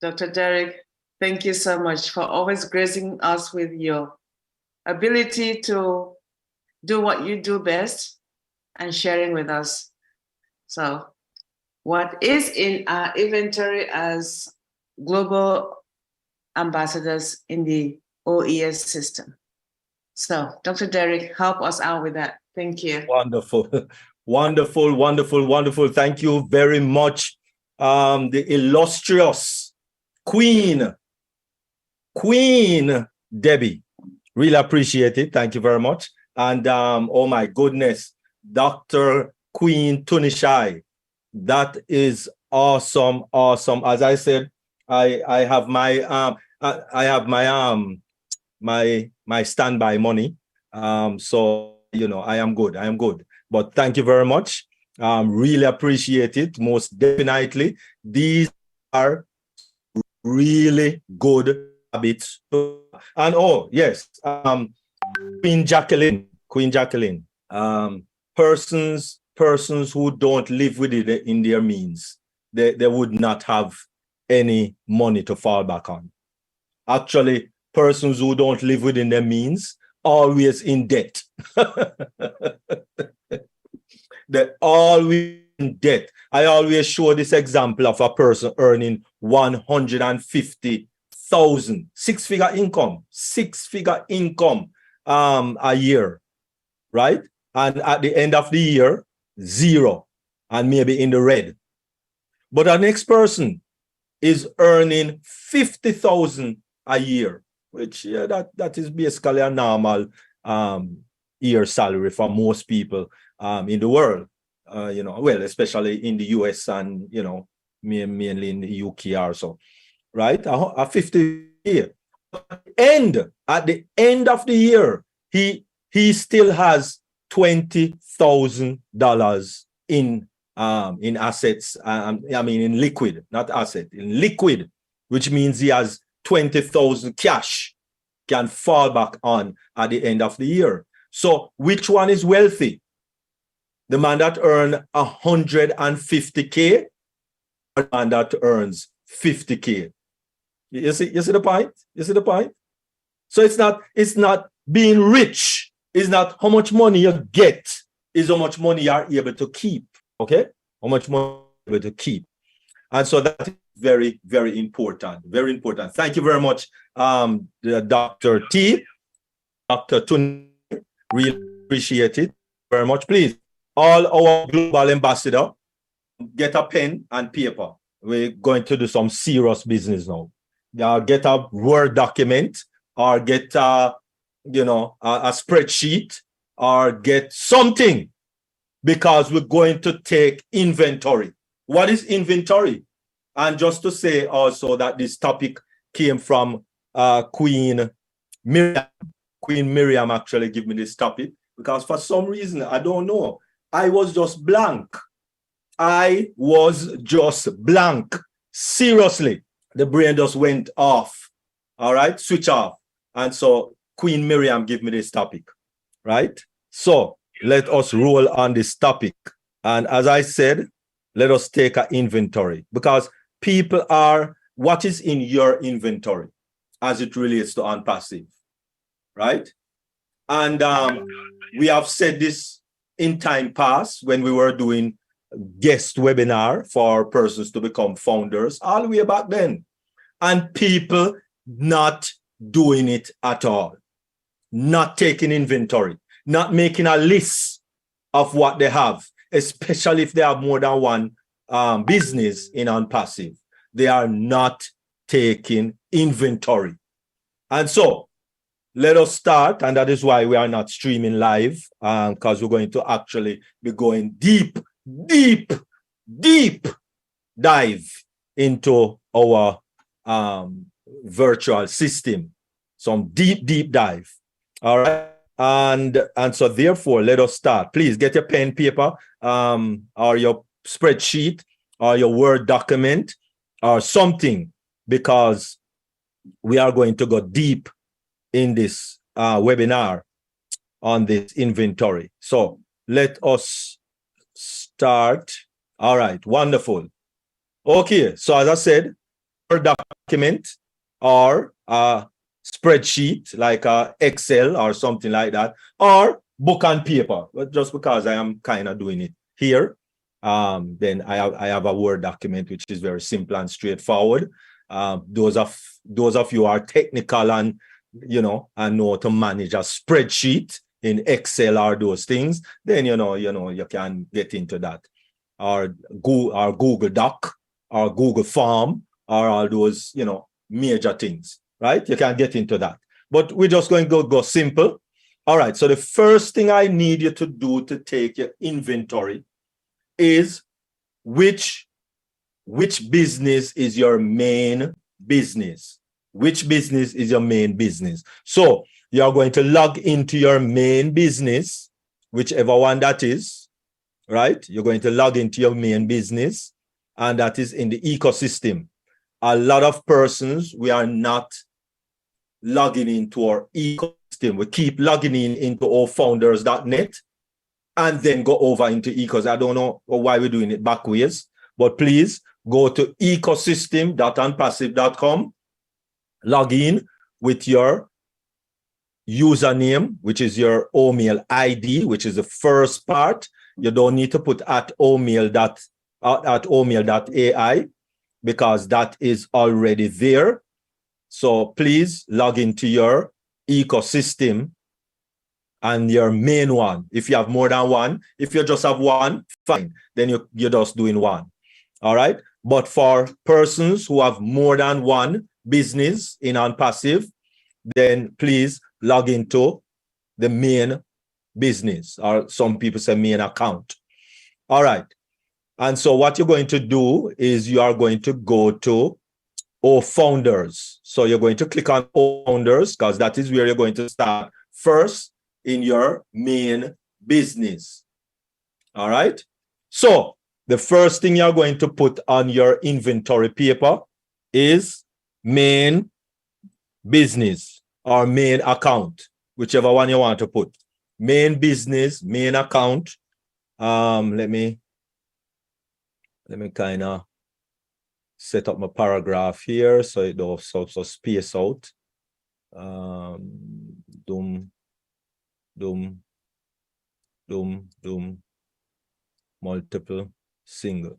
Dr. Derek, thank you so much for always gracing us with your ability to do what you do best and sharing with us. So, what is in our inventory as global ambassadors in the OES system? So, Dr. Derek, help us out with that. Thank you. Wonderful, wonderful, wonderful, wonderful. Thank you very much. The illustrious Queen Debbie. Really appreciate it. Thank you very much. And oh my goodness, Dr. Queen Tunishai. That is awesome, awesome. As I said, I have my my standby money. So you know, I am good. But thank you very much. Really appreciate it. Most definitely. These are really good habits. And oh yes, Queen Jacqueline. Persons who don't live within in their means, they would not have any money to fall back on. Actually, persons who don't live within their means always in debt. They're always in debt. I always show this example of a person earning 150,000, six-figure income a year, right? And at the end of the year, zero, and maybe in the red. But our next person is earning 50,000 a year, which that is basically a normal year salary for most people in the world. You know, well, especially in the US and you know, mainly in the UK also, right? A 50 year. At the end of the year, he still has $20,000 in assets. I mean in liquid, not asset, in liquid, which means he has 20,000 cash can fall back on at the end of the year. So which one is wealthy? The man that earns 150K or the man that earns 50K? You see the point? You see the point? So it's not being rich. It's not how much money you get, is how much money you are able to keep. Okay? How much money you're able to keep. And so that is very, very important. Very important. Thank you very much, Dr. T. Dr. Tun. Really appreciate it very much. Please, all our global ambassador, get a pen and paper. We're going to do some serious business now. Get a Word document or get a spreadsheet or get something, because we're going to take inventory. What is inventory? And just to say also that this topic came from Queen Miriam. Queen Miriam actually gave me this topic because for some reason, I don't know, I was just blank. Seriously, the brain just went off. All right, switch off. And so Queen Miriam gave me this topic, right? So let us roll on this topic. And as I said, let us take an inventory, because people are, what is in your inventory as it relates to ONPASSIVE, right? And we have said this in time past when we were doing guest webinar for persons to become founders all the way back then, and people not doing it at all, not taking inventory, not making a list of what they have, especially if they have more than one business in ONPASSIVE. They are not taking inventory. And so let us start, and that is why we are not streaming live, because we're going to actually be going deep dive into our virtual system, some deep dive. All right, and so therefore let us start. Please get your pen, paper, or your spreadsheet or your Word document or something, because we are going to go deep in this webinar on this inventory. So let us start. All right, wonderful. Okay, so as I said, document or a spreadsheet like a Excel or something like that, or book and paper. But just because I am kind of doing it here, then I have a Word document which is very simple and straightforward. Those of you who are technical and know how to manage a spreadsheet in Excel or those things, then you can get into that, or Google Doc or Google Form or all those major things, right? You can get into that, but we're just going to go simple. All right, so the first thing I need you to do to take your inventory is which business is your main business. Which business is your main business? So you're going to log into your main business, whichever one that is, right? You're going to log into your main business, and that is in the ecosystem. A lot of persons, we are not logging into our ecosystem. We keep logging into allfounders.net and then go over into ecosystem. I don't know why we're doing it backwards, but please go to ecosystem.onpassive.com, log in with your username, which is your OMail ID, which is the first part. You don't need to put at omail.ai because that is already there. So please log into your ecosystem and your main one. If you have more than one, if you just have one, fine, then you're just doing one. All right. But for persons who have more than one business in ONPASSIVE, then please log into the main business, or some people say main account. All right. And so what you're going to do is you are going to go to Founders. So you're going to click on Founders because that is where you're going to start first in your main business. All right. So the first thing you're going to put on your inventory paper is main business or main account, whichever one you want to put. Main business, main account. Let me kind of set up my paragraph here so it don't so space out. Multiple, single.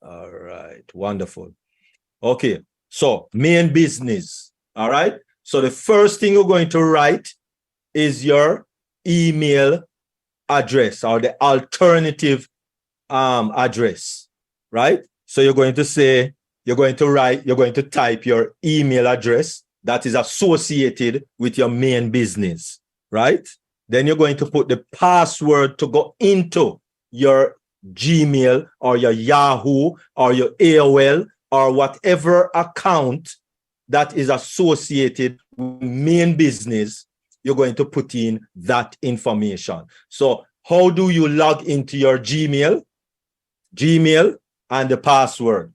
All right, wonderful. Okay, so main business. All right, so the first thing you're going to write is your email address or the alternative address, right? So you're going to say, you're going to type your email address that is associated with your main business, right? Then you're going to put the password to go into your Gmail or your Yahoo or your AOL or whatever account that is associated with main business. You're going to put in that information. So how do you log into your Gmail? Gmail and the password.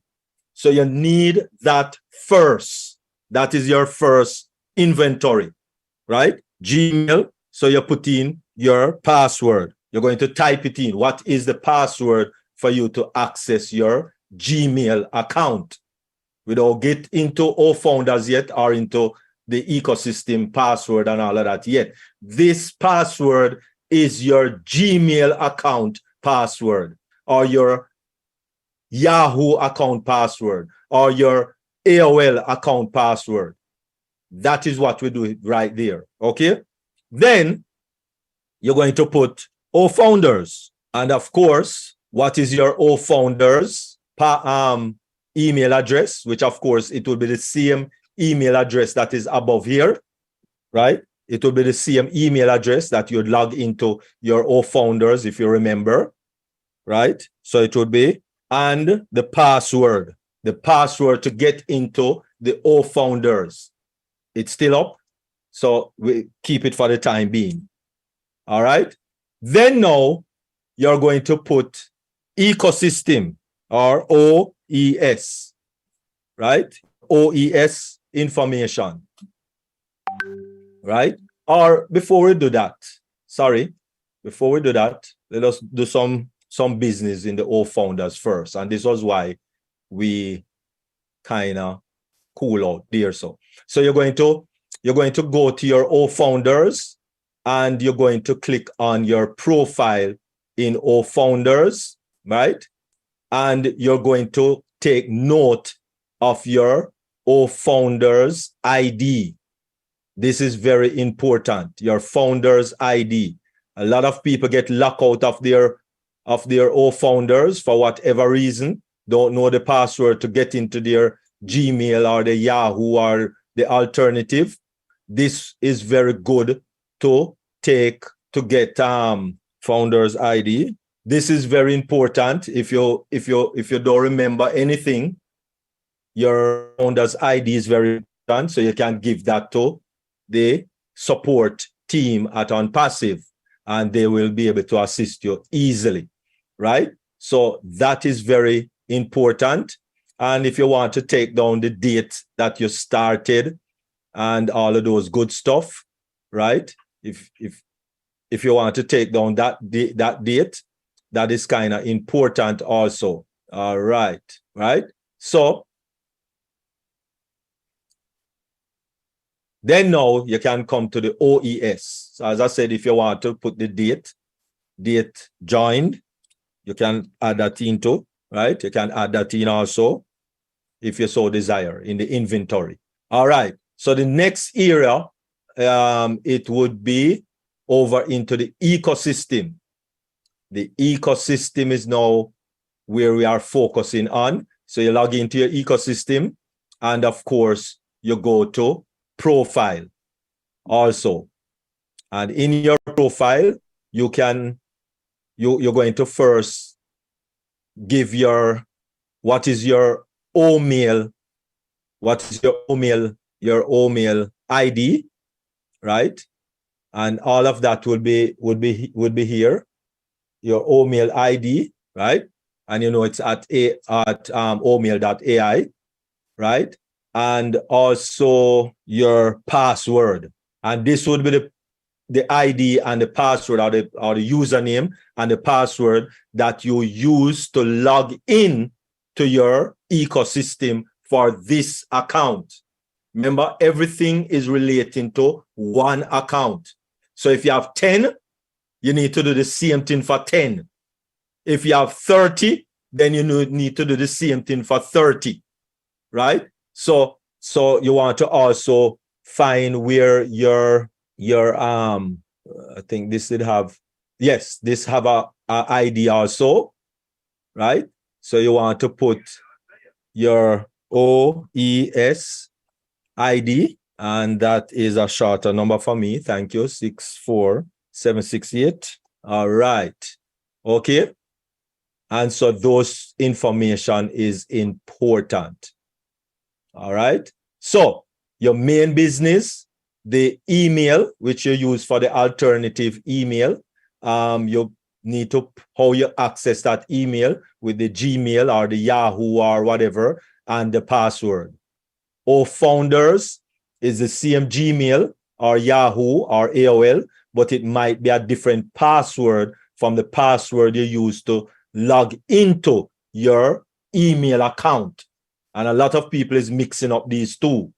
So you need that first. That is your first inventory, right? Gmail. So you put in your password. You're going to type it in. What is the password for you to access your Gmail account? We don't get into Founders yet or into the ecosystem password and all of that yet. This password is your Gmail account password, or your Yahoo account password, or your AOL account password. That is what we do right there. Okay. Then you're going to put Founders. And of course, what is your Founders email address, which of course it will be the same email address that is above here, right? It will be the same email address that you'd log into your Founders, if you remember, right? So it would be, and the password to get into the Founders. It's still up, so we keep it for the time being. All right. Then now you're going to put ecosystem or OES, right? OES information, right? Or before we do that, let us do some business in the Founders first. And this was why we kind of cool out there. So you're going to go to your O Founders, and you're going to click on your profile in O Founders, right? And you're going to take note of your O Founders ID. This is very important, your Founders ID. A lot of people get locked out of their O Founders for whatever reason, don't know the password to get into their Gmail or the Yahoo or the alternative. This is very good to get Founders ID. This is very important. If you don't remember anything, your Founders ID is very important, so you can give that to the support team at ONPASSIVE, and they will be able to assist you easily, right? So that is very important. And if you want to take down the date that you started and all of those good stuff, right? If you want to take down that date, that is kind of important also. All right, right? So then now you can come to the OES. So as I said, if you want to put the date joined, you can add that into, right? You can add that in also if you so desire in the inventory. All right. So the next area, it would be over into the ecosystem. The ecosystem is now where we are focusing on. So you log into your ecosystem, and of course you go to profile also. And in your profile, you're going to first give what is your OMail ID, right? And all of that would be here, your OMail ID, right? And you know it's at omail.ai, right? And also your password. And this would be the ID and the password, or the username and the password that you use to log in to your ecosystem for this account. Remember, everything is relating to one account. So if you have 10, you need to do the same thing for 10. If you have 30, then you need to do the same thing for 30, right? So you want to also find where your I think this did have, yes, this have a ID also, right? So you want to put your OES ID, and that is a shorter number for me. Thank you, 64768. All right, okay. And so those information is important. All right. So your main business, the email, which you use for the alternative email, you need to, how you access that email with the Gmail or the Yahoo or whatever, and the password. O Founders is the same Gmail or Yahoo or AOL, but it might be a different password from the password you use to log into your email account. And a lot of people is mixing up these two.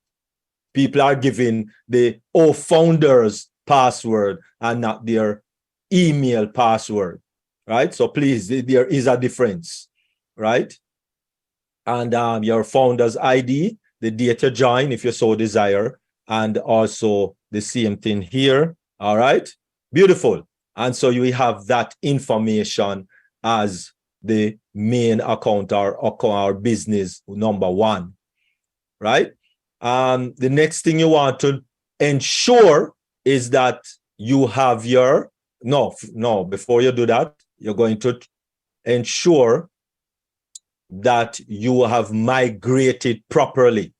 People are giving the O Founders password and not their email password, right? So please, there is a difference, right? And your Founders ID, the date you join if you so desire, and also the same thing here. All right, beautiful. And so you have that information as the main account or business number one, right? The next thing you want to ensure is that you have your, before you do that, you're going to ensure that you have migrated properly.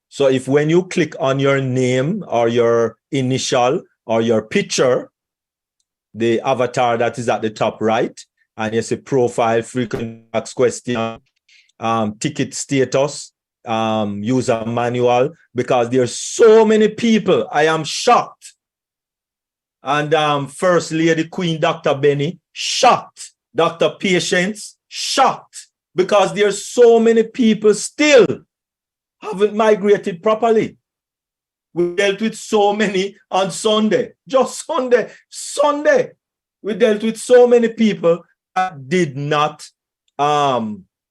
So if when you click on your name or your initial or your picture, the avatar that is at the top right, and you see profile, frequent asked question, ticket status, user manual, because there's so many people. I am shocked. And First Lady Queen Dr. Benny, shocked. Dr. Patience, shocked, because there's so many people still haven't migrated properly. We dealt with so many on Sunday, just Sunday. We dealt with so many people that did not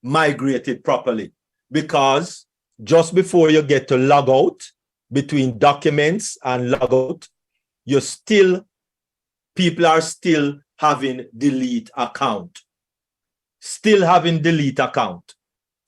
migrate it properly, because just before you get to log out, between documents and log out, people are still having delete account. Still having delete account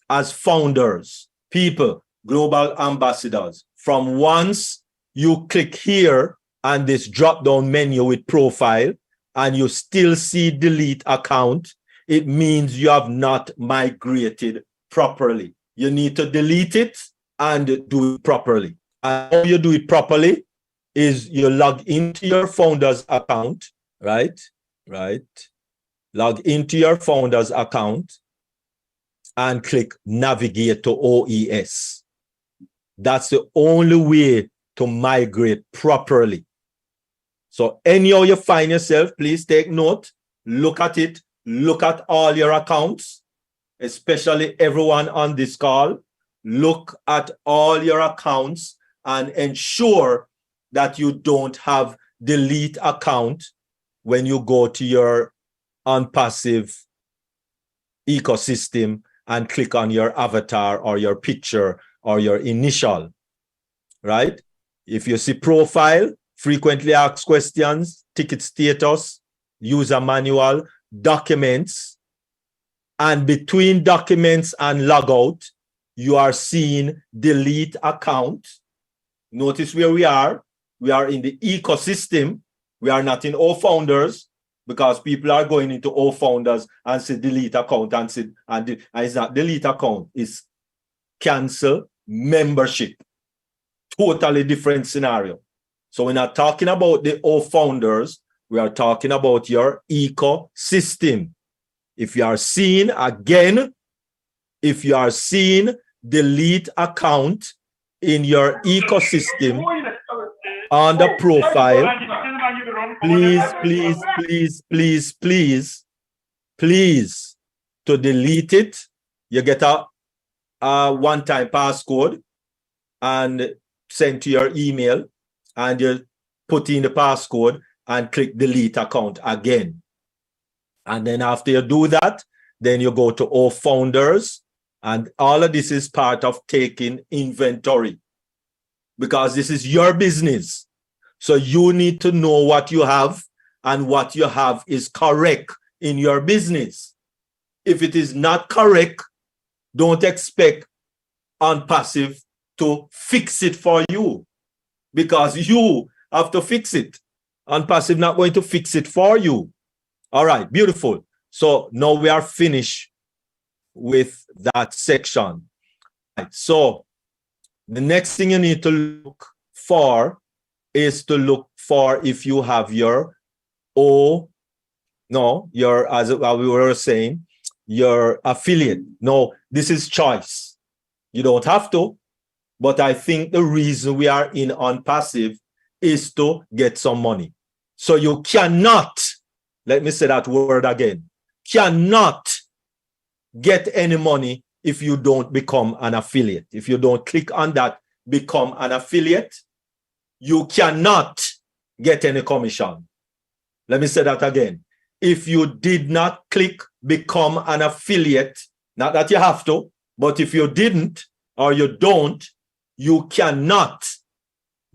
as founders, people, global ambassadors. From once you click here and this drop down menu with profile and you still see delete account, it means you have not migrated properly. You need to delete it and do it properly. And how you do it properly is you log into your founder's account, right? Log into your founder's account and click navigate to OES. That's the only way to migrate properly. So anyhow you find yourself, please take note, look at it, look at all your accounts, especially everyone on this call. Look at all your accounts and ensure that you don't have delete account when you go to your ONPASSIVE ecosystem and click on your avatar or your picture or your initial, right? If you see profile, frequently asked questions, ticket status, user manual, documents, and between documents and logout, you are seeing delete account. Notice where we are. We are in the ecosystem. We are not in all founders, because people are going into all founders and say delete account and it's not delete account, it's cancel membership. Totally different scenario. So we're not talking about the all founders, we are talking about your ecosystem. If you are seeing again, if you are seeing delete account in your ecosystem on the profile, please to delete it. You get a one-time passcode and send to your email, and you put in the passcode and click delete account again. And then after you do that, then you go to all founders, and all of this is part of taking inventory, because this is your business. So you need to know what you have, and what you have is correct in your business. If it is not correct, don't expect ONPASSIVE to fix it for you, because you have to fix it. ONPASSIVE not going to fix it for you. All right, beautiful. So now we are finished with that section. Right, so the next thing you need to look for is to look for if you have your as we were saying, your affiliate. No, this is choice. You don't have to, but I think the reason we are in ONPASSIVE is to get some money. So you cannot, let me say that word again, cannot get any money if you don't become an affiliate. If you don't click on that, become an affiliate, you cannot get any commission. Let me say that again. If you did not click become an affiliate, not that you have to, but if you didn't or you don't, you cannot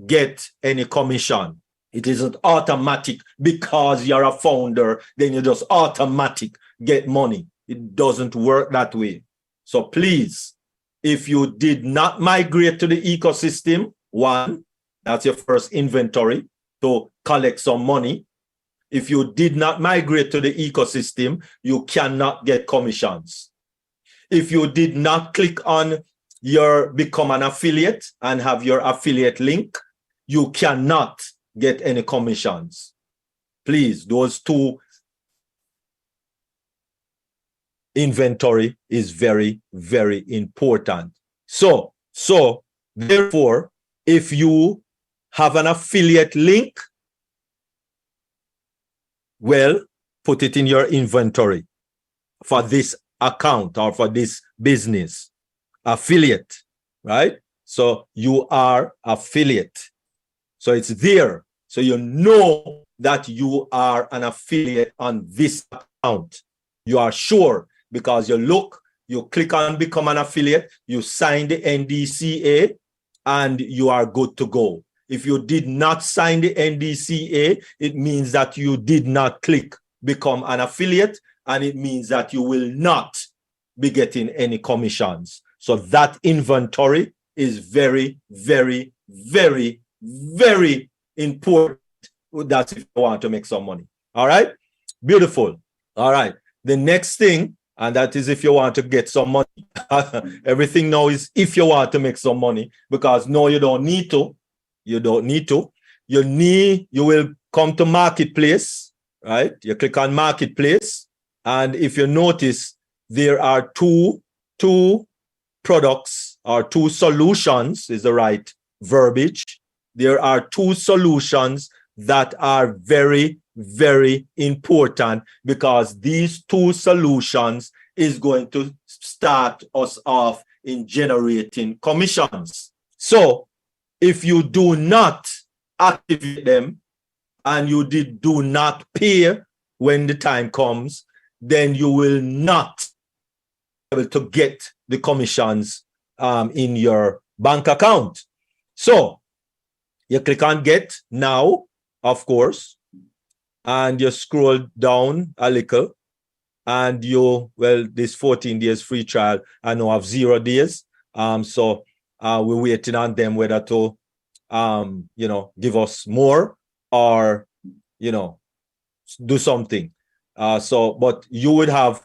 get any commission. It isn't automatic because you're a founder, then you just automatic get money. It doesn't work that way. So please, if you did not migrate to the ecosystem, one, that's your first inventory to collect some money. If you did not migrate to the ecosystem, you cannot get commissions. If you did not click on your become an affiliate and have your affiliate link, you cannot get any commissions. Please, those two inventory is very, very important. So therefore, if you have an affiliate link, well, put it in your inventory for this account or for this business. Affiliate, right? So you are affiliate. So it's there. So you know that you are an affiliate on this account. You are sure because you look, you click on become an affiliate, you sign the NDCA, and you are good to go. If you did not sign the NDCA, it means that you did not click become an affiliate, and it means that you will not be getting any commissions. So that inventory is very, very, very, very important. That's if you want to make some money. All right, beautiful. All right, the next thing, and that is if you want to get some money. Everything now is if you want to make some money, because no, you don't need to. You don't need to. You will come to marketplace, right? You click on marketplace, and if you notice, there are two products or two solutions is the right verbiage. There are two solutions that are very, very important, because these two solutions is going to start us off in generating commissions. So if you do not activate them and you do not pay when the time comes, then you will not be able to get the commissions in your bank account. So you click on get now, of course, and you scroll down a little, and this 14 days free trial, I now have 0 days. So we're waiting on them whether to give us more or do something. But you would have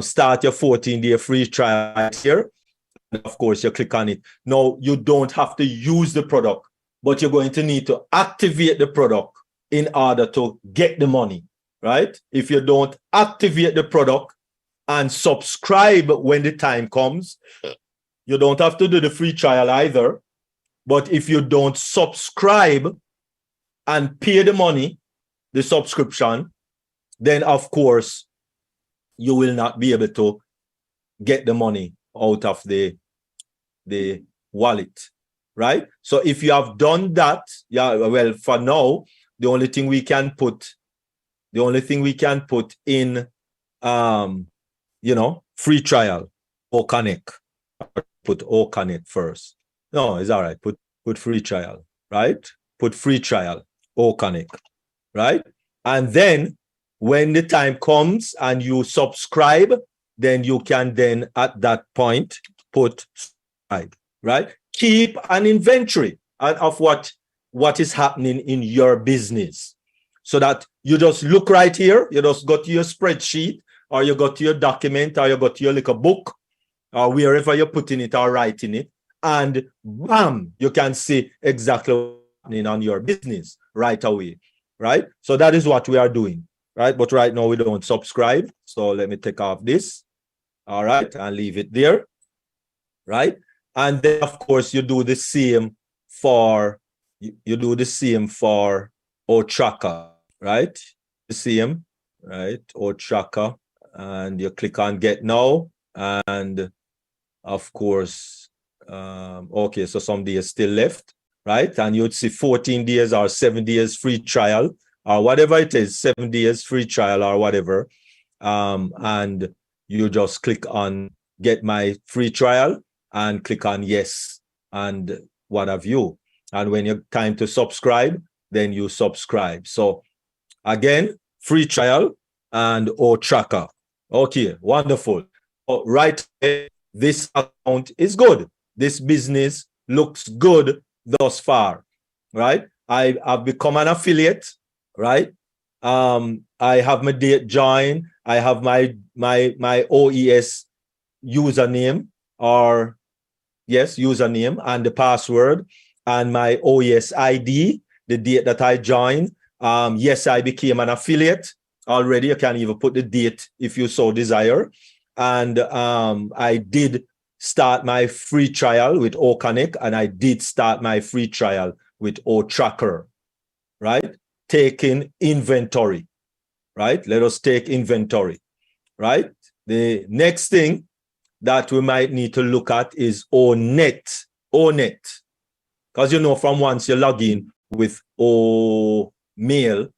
start your 14-day free trial right here. And of course, you click on it. Now, you don't have to use the product, but you're going to need to activate the product in order to get the money, right? If you don't activate the product and subscribe when the time comes, you don't have to do the free trial either. But if you don't subscribe and pay the money, the subscription, then of course, you will not be able to get the money out of the wallet, right? So if you have done that, yeah, well, for now, the only thing we can put in, free trial, OConnect. Put OConnect first. No, it's all right. Put free trial, right? Put free trial, OConnect, right? And then when the time comes and you subscribe, then you can then at that point put subscribe, right? Keep an inventory of what is happening in your business, so that you just look right here, you just go to your spreadsheet, or you go to your document, or you go to your little book, or wherever you're putting it or writing it, and bam, you can see exactly what's happening on your business right away, right? So that is what we are doing, right? But right now we don't subscribe. So let me take off this, all right, and leave it there, right? And then of course you do the same for our tracker, right? The same, right? Our tracker, and you click on get now, and of course, okay, so some days still left, right? And you'd see 14 days or 7 days free trial, or whatever it is, 7 days free trial or whatever. And you just click on get my free trial and click on yes, and what have you. And when you're time to subscribe, then you subscribe. So again, free trial and or tracker. Okay, wonderful. Right, this account is good. This business looks good thus far, right? I've become an affiliate, right? I have my date join. I have my OES username, or yes, username and the password, and my OES ID, the date that I joined. Yes, I became an affiliate already. You can even put the date if you so desire. And I did start my free trial with OConnect, and I did start my free trial with OTracker, right? Taking inventory, right? Let us take inventory, right? The next thing that we might need to look at is ONET. Because you know, from once you log in with OMail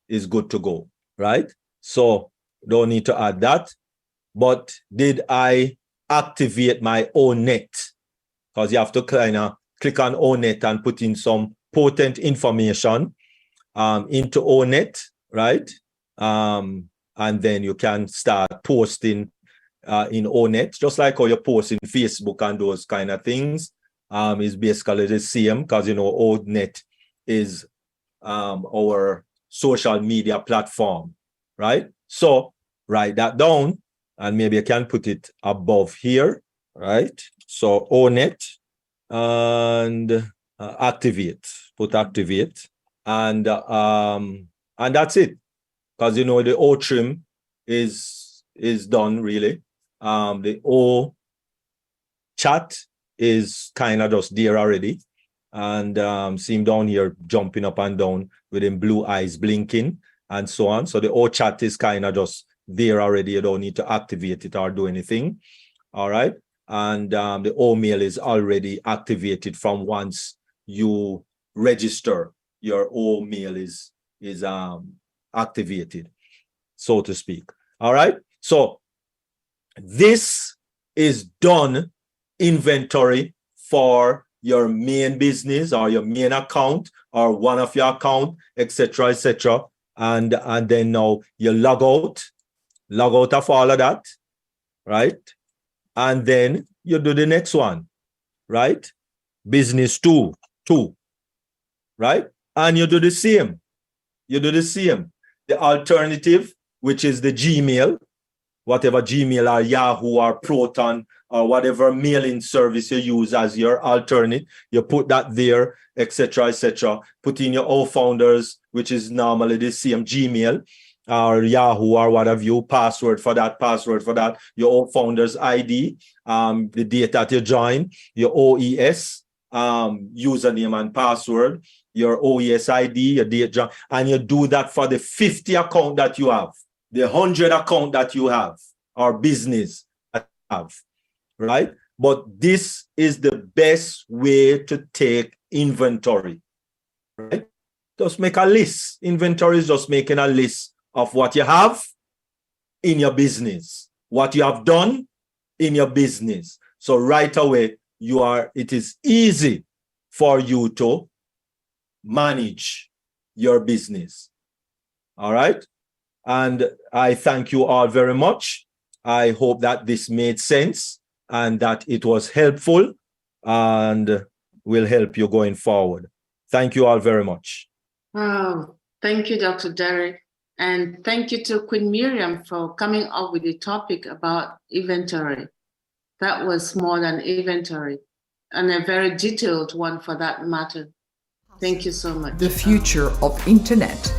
is good to go, right? So don't need to add that. But did I activate my ONET? Because you have to kind of click on ONET and put in some potent information into ONET, right? And then you can start posting in ONET, just like how you post in Facebook and those kind of things. Is basically the same, because you know ONET is our social media platform, right? So write that down, and maybe you can put it above here, right? So ONET and activate, put activate, and that's it. Because you know the O trim is done really. The O chat is kind of just there already, and see him down here jumping up and down with him blue eyes blinking and so on. So the O chat is kind of just there already. You don't need to activate it or do anything. All right. And the OMail is already activated from once you register. Your OMail is activated, so to speak. All right. So this is done inventory for your main business or your main account or one of your account, etc., etc. And then now you log out of all of that, right? And then you do the next one, right? Business two, right? And you do the same. The alternative, which is the Gmail, whatever Gmail or Yahoo or Proton or whatever mailing service you use as your alternate, you put that there, etc., etc. Put in your O founders, which is normally the same Gmail or Yahoo or whatever you password for that, your O founders ID, the date that you join, your OES, username and password, your OES ID, your date, and you do that for the 50 account that you have, the 100 account that you have, or business that you have, right? But this is the best way to take inventory, right? Just make a list. Inventory is just making a list of what you have in your business, what you have done in your business. So right away, it is easy for you to manage your business. All right. And I thank you all very much. I hope that this made sense and that it was helpful and will help you going forward. Thank you all very much. Oh, thank you, Dr. Derek. And thank you to Queen Miriam for coming up with the topic about inventory. That was more than inventory, and a very detailed one for that matter. Thank you so much. The future of internet